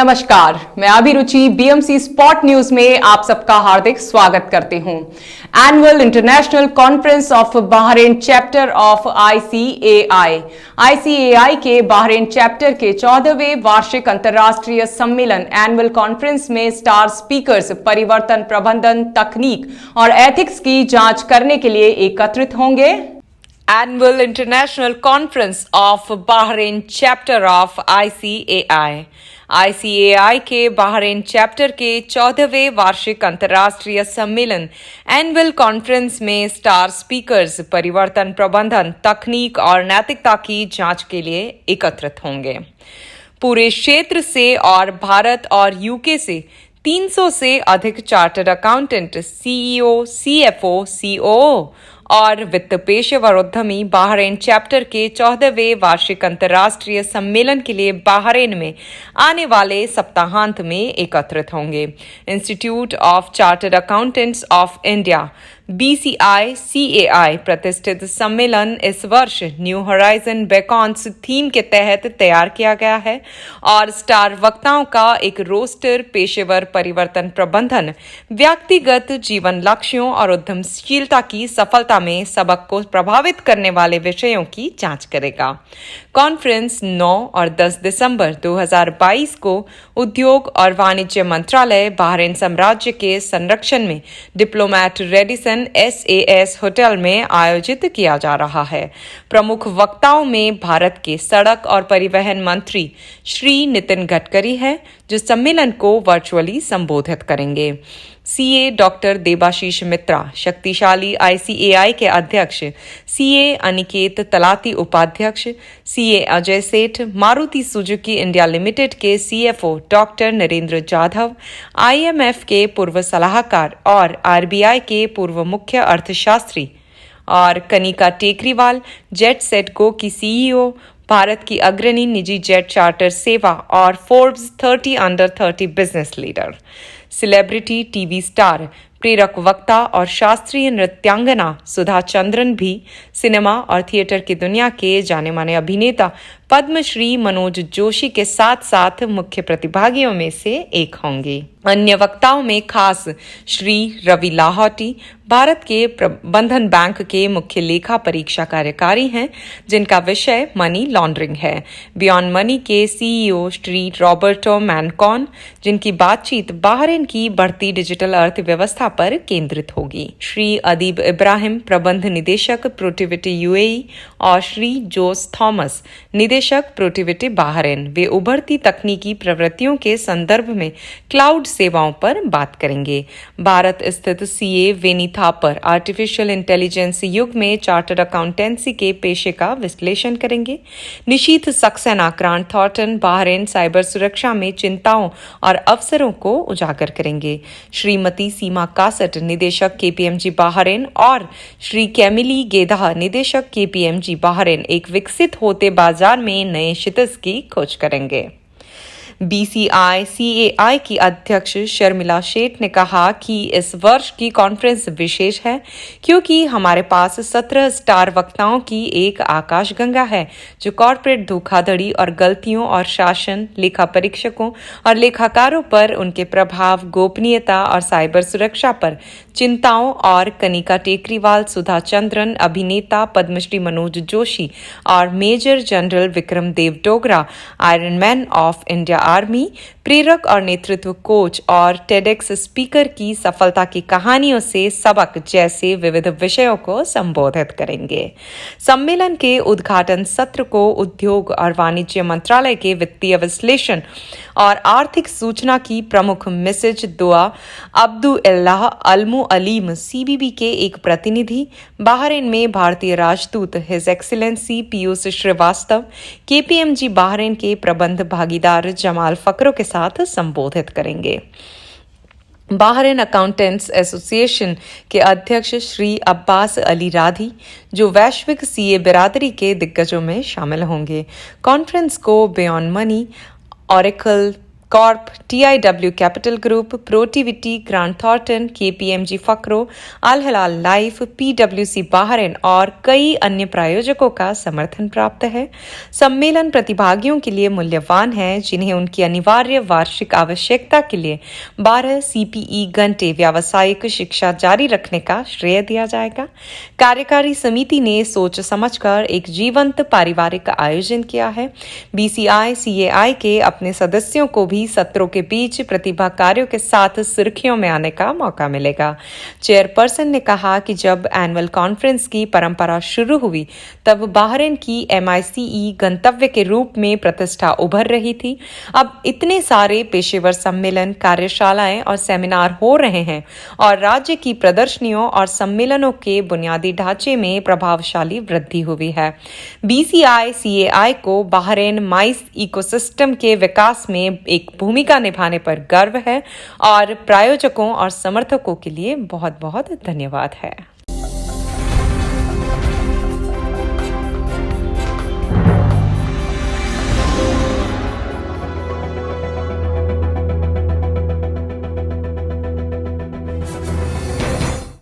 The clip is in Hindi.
नमस्कार, मैं अभिरुचि बीएमसी स्पॉट न्यूज में आप सबका हार्दिक स्वागत करती हूं। Annual international conference of Bahrain chapter of ICAI के बहरीन चैप्टर के 14वें वार्षिक अंतर्राष्ट्रीय सम्मेलन एनुअल कॉन्फ्रेंस में स्टार स्पीकर्स परिवर्तन प्रबंधन तकनीक और एथिक्स की जांच करने के लिए एकत्रित होंगे। Annual international conference of Bahrain chapter of ICAI के बहरीन चैप्टर के 14वें वार्षिक अंतर्राष्ट्रीय सम्मेलन एनुअल कॉन्फ्रेंस में स्टार स्पीकर्स परिवर्तन प्रबंधन तकनीक और नैतिकता की जांच के लिए एकत्रित होंगे। पूरे क्षेत्र से और भारत और यूके से 300 से अधिक chartered accountant, CEO, CFO, COO और वित्त पेशेवर उद्यमी बहरीन चैप्टर के 14वें वार्षिक अंतर्राष्ट्रीय सम्मेलन के लिए बहरीन में आने वाले सप्ताहांत में एकत्रित होंगे। Institute of chartered accountants of India BCI-CAI प्रतिष्ठित सम्मेलन इस वर्ष न्यू होराइजन बेकॉन्स थीम के तहत तैयार किया गया है और स्टार वक्ताओं का एक रोस्टर पेशेवर परिवर्तन प्रबंधन, व्यक्तिगत जीवन लक्ष्यों और उद्यमशीलता की सफलता में सबक को प्रभावित करने वाले विषयों की जांच करेगा। कॉन्फ्रेंस 9 और 10 दिसंबर 2022 को उद्योग और वाणिज्य मंत्रालय बहरीन साम्राज्य के संरक्षण में डिप्लोमेट रेडिसन SAS होटल में आयोजित किया जा रहा है। प्रमुख वक्ताओं में भारत के सड़क और परिवहन मंत्री श्री नितिन गडकरी हैं, जो सम्मेलन को वर्चुअली संबोधित करेंगे। सीए डॉक्टर देबाशीष मित्रा, शक्तिशाली आईसीएआई के अध्यक्ष, सीए अनिकेत तलाती उपाध्यक्ष, सीए अजय सेठ, मारुति सुजुकी इंडिया लिमिटेड के CFO doctor Narendra Jadhav, IMF के पूर्व सलाहकार और आरबीआई के पूर्व मुख्य अर्थशास्त्री, और Kanika Tekriwal, jet set go की सीईओ, भारत की अग्रणी निजी जेट चार्टर सेवा और Forbes 30 under 30 business leader. Celebrity TV star, प्रेरक वक्ता और शास्त्रीय नृत्यांगना सुधा चंद्रन भी सिनेमा और थिएटर की दुनिया के जाने माने अभिनेता पद्मश्री मनोज जोशी के साथ साथ मुख्य प्रतिभागियों में से एक होंगे। अन्य वक्ताओं में खास श्री रवि लाहौटी, भारत के प्रबंधन बैंक के मुख्य लेखा परीक्षा कार्यकारी हैं, जिनका विषय मनी लॉन्ड्रिंग है। बियॉन्ड मनी के सीईओ श्री रॉबर्टो मैनकॉन, जिनकी बातचीत बहरीन की बढ़ती डिजिटल अर्थव्यवस्था पर केंद्रित होगी। श्री अदीब इब्राहिम, प्रबंध निदेशक प्रोटिविटी यूएई, और श्री जोस थॉमस, निदेशक प्रोटिविटी बहरीन, वे उभरती तकनीकी प्रवृत्तियों के संदर्भ में क्लाउड सेवाओं पर बात करेंगे। भारत स्थित CA Veni Thapar artificial intelligence युग में चार्टर्ड अकाउंटेंसी के पेशे का विश्लेषण करेंगे। Nishith Saxena Grant Thornton Bahrain cyber सुरक्षा में चिंताओं और अवसरों को उजागर करेंगे। श्रीमती सीमा कासट, निदेशक केपीएमजी बहरीन, और श्री कैमिली गेधा, निदेशक केपीएमजी बहरीन, एक विकसित होते बाजार में नए क्षितिज की खोज करेंगे। BCI-CAI की अध्यक्ष शर्मिला शेठ ने कहा कि इस वर्ष की कॉन्फ्रेंस विशेष है क्योंकि हमारे पास 17 स्टार वक्ताओं की एक आकाशगंगा है, जो कॉर्पोरेट धोखाधड़ी और गलतियों और शासन, लेखा परीक्षकों और लेखाकारों पर उनके प्रभाव, गोपनीयता और साइबर सुरक्षा पर चिंताओं, और कनिका टेकरीवाल, सुधा चंद्रन, अभिनेता पद्मश्री मनोज जोशी और major general Vikram Dev Dogra, iron man of India army, प्रेरक और नेतृत्व कोच और टेडेक्स स्पीकर की सफलता की कहानियों से सबक जैसे विविध विषयों को संबोधित करेंगे। सम्मेलन के उद्घाटन सत्र को उद्योग और वाणिज्य मंत्रालय के वित्तीय विश्लेषण और आर्थिक सूचना की प्रमुख मिसेज दुआ अब्दुल्लाह अल्मु अलीम, सीबीबी के एक प्रतिनिधि, बहरीन में भारतीय राजदूत his excellency Piyush Shrivastava, KPMG Bahrain के प्रबंध भागीदार जमाल फकरों के साथ संबोधित करेंगे। बहरीन अकाउंटेंट्स एसोसिएशन के अध्यक्ष श्री अब्बास अली राधी, जो वैश्विक सीए बिरादरी के दिग्गजों में शामिल होंगे। कॉन्फ्रेंस को Beyond Money, Oracle, Corp, TIW capital group, Protiviti, Grant Thornton, KPMG Fakhro, Al Hilal Life, PwC Bahrain और कई अन्य प्रायोजकों का समर्थन प्राप्त है। सम्मेलन प्रतिभागियों के लिए मूल्यवान है, जिन्हें उनकी अनिवार्य वार्षिक आवश्यकता के लिए 12 CPE घंटे व्यावसायिक शिक्षा जारी रखने का श्रेय दिया जाएगा। कार्यकारी समिति ने सोच समझकर एक जीवंत पारिवारिक आयोजन किया है। BCI CAI के अपने सदस्यों को भी सत्रों के बीच प्रतिभा कार्यों के साथ सुर्खियों में आने का मौका मिलेगा। चेयरपर्सन ने कहा कि जब एनुअल कॉन्फ्रेंस की परंपरा शुरू हुई तब बहरीन की MICE गंतव्य के रूप में प्रतिष्ठा उभर रही थी। अब इतने सारे पेशेवर सम्मेलन, कार्यशालाएं और सेमिनार हो रहे हैं और राज्य की प्रदर्शनियों और सम्मेलनों के बुनियादी ढांचे में प्रभावशाली वृद्धि हुई है। BCI CAI को बहरीन माइस इकोसिस्टम के विकास में एक भूमिका निभाने पर गर्व है और प्रायोजकों और समर्थकों के लिए बहुत बहुत धन्यवाद है।